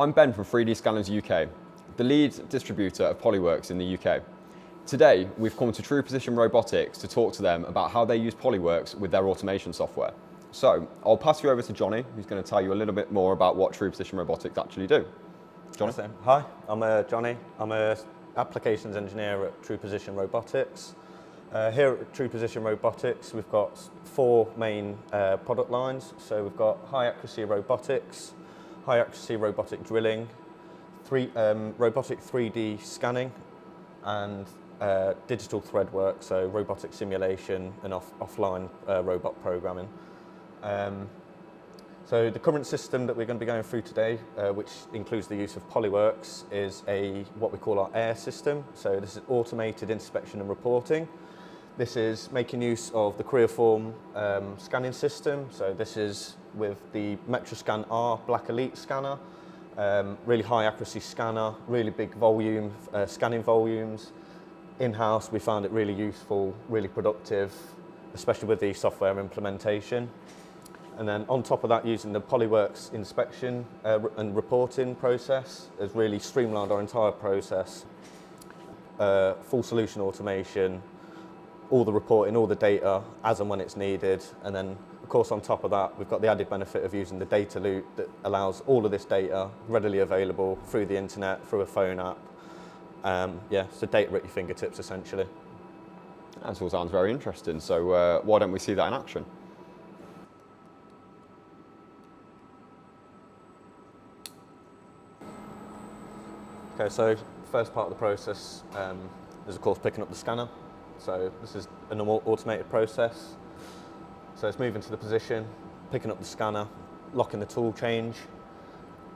I'm Ben from 3D Scanners UK, the lead distributor of PolyWorks in the UK. Today, we've come to True Position Robotics to talk to them about how they use PolyWorks with their automation software. So, I'll pass you over to Johnny, who's going to tell you a little bit more about what True Position Robotics actually do. Johnny? Hi, I'm Johnny. I'm an applications engineer at True Position Robotics. Here at True Position Robotics, we've got four main product lines. So we've got high accuracy robotics, high accuracy robotic drilling, robotic 3D scanning, and digital thread work, so robotic simulation and offline robot programming. So the current system that we're going to be going through today, which includes the use of PolyWorks, is what we call our AIR system. So this is automated inspection and reporting. This is making use of the Creaform scanning system. So this is with the MetraSCAN-R Black Elite scanner, really high accuracy scanner, really big volume, scanning volumes. In-house, we found it really useful, really productive, especially with the software implementation. And then on top of that, using the PolyWorks inspection and reporting process has really streamlined our entire process. Full solution automation, all the reporting, all the data as and when it's needed. And then, of course, on top of that, we've got the added benefit of using the DataLoop that allows all of this data readily available through the internet, through a phone app. So data at your fingertips, essentially. That all sounds very interesting. So why don't we see that in action? Okay, so first part of the process is of course picking up the scanner. So this is a normal automated process. So it's moving to the position, picking up the scanner, locking the tool change,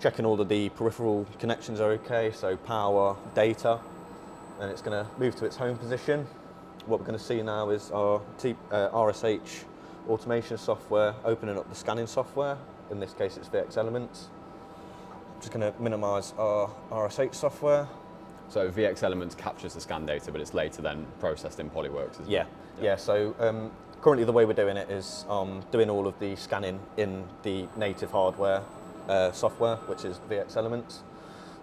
checking all of the peripheral connections are okay, so power, data, and it's going to move to its home position. What we're going to see now is our RSH automation software opening up the scanning software. In this case it's VX Elements. Just going to minimise our RSH software. So VX Elements captures the scan data, but it's later then processed in PolyWorks, isn't it? Yeah. So currently the way we're doing it is doing all of the scanning in the native hardware software, which is VX Elements.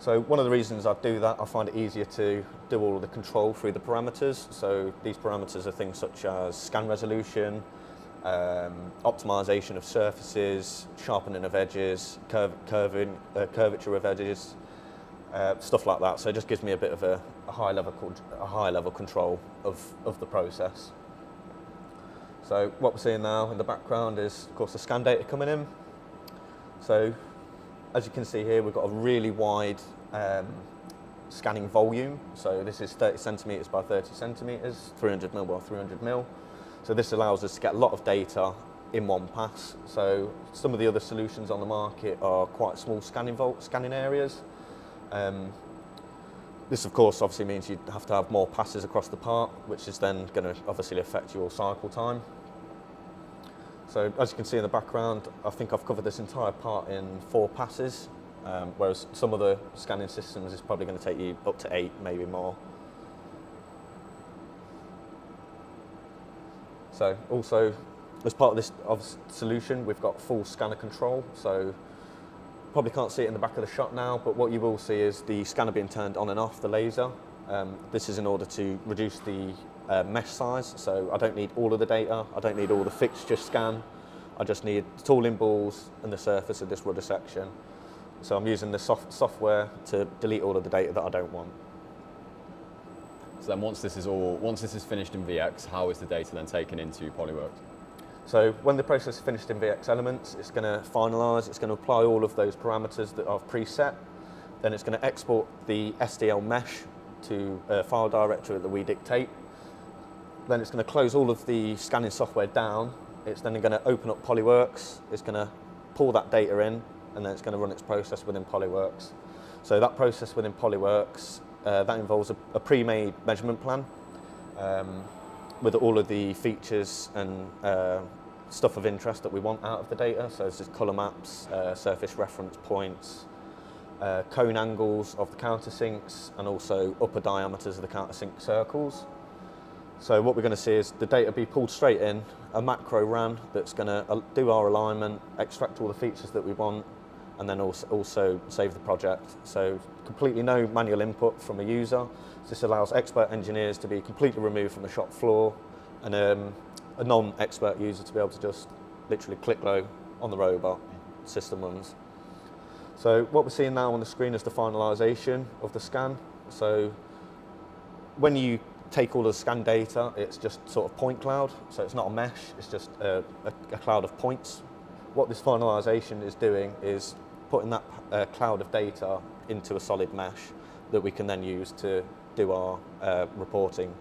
So one of the reasons I do that, I find it easier to do all of the control through the parameters. So these parameters are things such as scan resolution, optimization of surfaces, sharpening of edges, curvature of edges, stuff like that. So it just gives me a bit of a high level control of the process. So what we're seeing now in the background is, of course, the scan data coming in. So as you can see here, we've got a really wide scanning volume. So this is 30 centimeters by 30 centimeters, 300 mil by 300 mil. So this allows us to get a lot of data in one pass. So some of the other solutions on the market are quite small scanning areas. This, of course, obviously means you have to have more passes across the part, which is then going to obviously affect your cycle time. So as you can see in the background, I think I've covered this entire part in 4 passes, whereas some of the scanning systems is probably going to take you up to 8, maybe more. So also, as part of this solution, we've got full scanner control. So probably can't see it in the back of the shot now, but what you will see is the scanner being turned on and off, the laser. This is in order to reduce the mesh size. So I don't need all of the data. I don't need all the fixture scan. I just need the tooling balls and the surface of this rudder section. So I'm using the software to delete all of the data that I don't want. So then once this is finished in VX, how is the data then taken into PolyWorks? So when the process is finished in VX Elements, it's going to finalise, it's going to apply all of those parameters that I've preset. Then it's going to export the SDL mesh to a file directory that we dictate. Then it's going to close all of the scanning software down. It's then going to open up PolyWorks. It's going to pull that data in, and then it's going to run its process within PolyWorks. So that process within PolyWorks, that involves a pre-made measurement plan with all of the features and stuff of interest that we want out of the data. So this is colour maps, surface reference points, cone angles of the countersinks, and also upper diameters of the countersink circles. So what we're going to see is the data be pulled straight in, a macro ran that's going to do our alignment, extract all the features that we want, and then also save the project. So completely no manual input from a user. This allows expert engineers to be completely removed from the shop floor, and a non-expert user to be able to just literally click low on the robot, system runs. So what we're seeing now on the screen is the finalization of the scan. So when you take all the scan data, it's just sort of point cloud. So it's not a mesh, it's just a cloud of points. What this finalization is doing is putting that cloud of data into a solid mesh that we can then use to do our reporting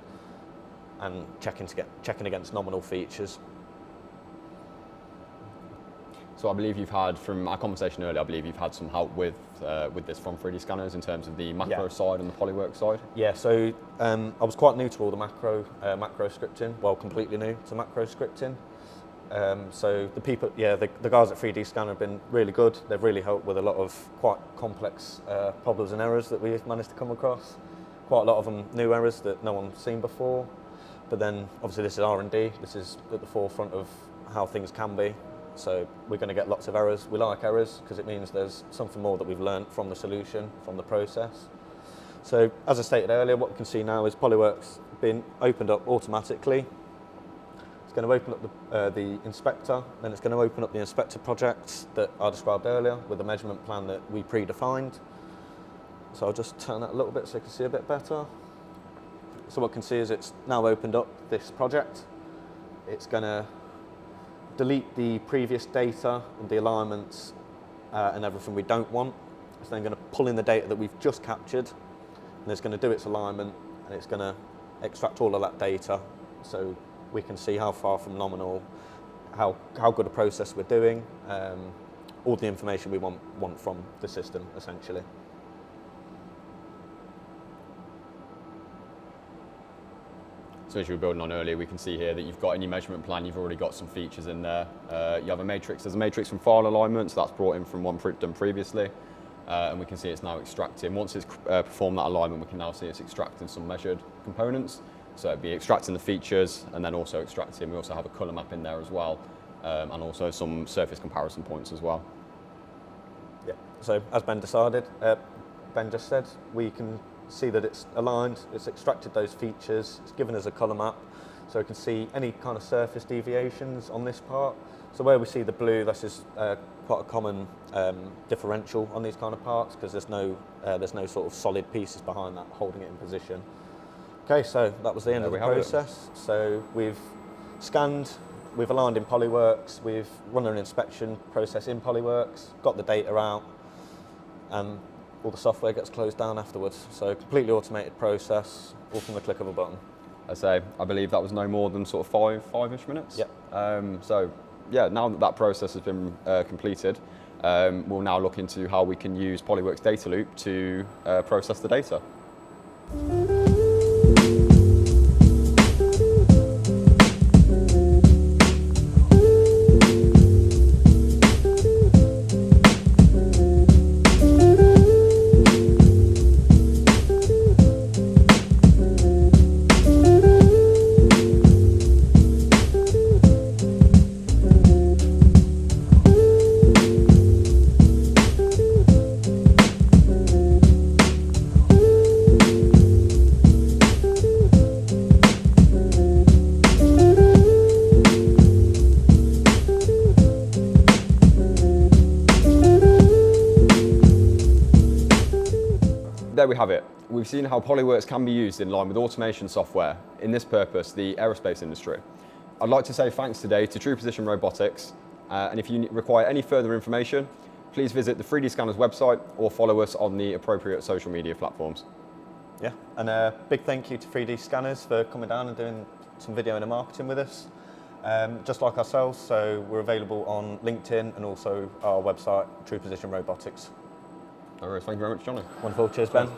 and checking against nominal features. So I believe you've had, from our conversation earlier, I believe you've had some help with this from 3D scanners in terms of the macro side and the PolyWorks side. Yeah, so I was quite new to all the macro scripting, well, completely new to macro scripting. So the people, the guys at 3D Scanner have been really good. They've really helped with a lot of quite complex problems and errors that we've managed to come across. Quite a lot of them new errors that no one's seen before. But then obviously this is R&D. This is at the forefront of how things can be. So we're going to get lots of errors. We like errors because it means there's something more that we've learned from the solution, from the process. So as I stated earlier, what we can see now is PolyWorks being opened up automatically. It's going to open up the inspector, then it's going to open up the inspector projects that I described earlier with the measurement plan that we predefined. So I'll just turn that a little bit so you can see a bit better. So what you can see is it's now opened up this project. It's going to delete the previous data and the alignments and everything we don't want. It's then going to pull in the data that we've just captured, and it's going to do its alignment, and it's going to extract all of that data so we can see how far from nominal, how good a process we're doing, all the information we want from the system, essentially. So as you were building on earlier, we can see here that you've got in your measurement plan, you've already got some features in there. You have a matrix, there's a matrix from file alignment, so that's brought in from one done previously. And we can see it's now extracting. Once it's performed that alignment, we can now see it's extracting some measured components. So it'd be extracting the features and then also extracting, we also have a color map in there as well, and also some surface comparison points as well. Yeah, so as Ben just said, we can see that it's aligned, it's extracted those features, it's given us a color map, so we can see any kind of surface deviations on this part. So where we see the blue, this is quite a common differential on these kind of parts because there's no sort of solid pieces behind that holding it in position. Okay, so that was the end of the process. So we've scanned, we've aligned in PolyWorks, we've run an inspection process in PolyWorks, got the data out, and all the software gets closed down afterwards. So completely automated process, all from the click of a button. I believe that was no more than sort of five-ish minutes. Yep. So yeah, now that process has been completed, we'll now look into how we can use PolyWorks DataLoop to process the data. There we have it. We've seen how PolyWorks can be used in line with automation software, in this purpose, the aerospace industry. I'd like to say thanks today to True Position Robotics, and if you require any further information, please visit the 3D Scanners website or follow us on the appropriate social media platforms. Yeah, and a big thank you to 3D Scanners for coming down and doing some video and marketing with us. Just like ourselves, so we're available on LinkedIn and also our website, True Position Robotics. All right, thank you very much, Johnny. Wonderful, cheers Ben.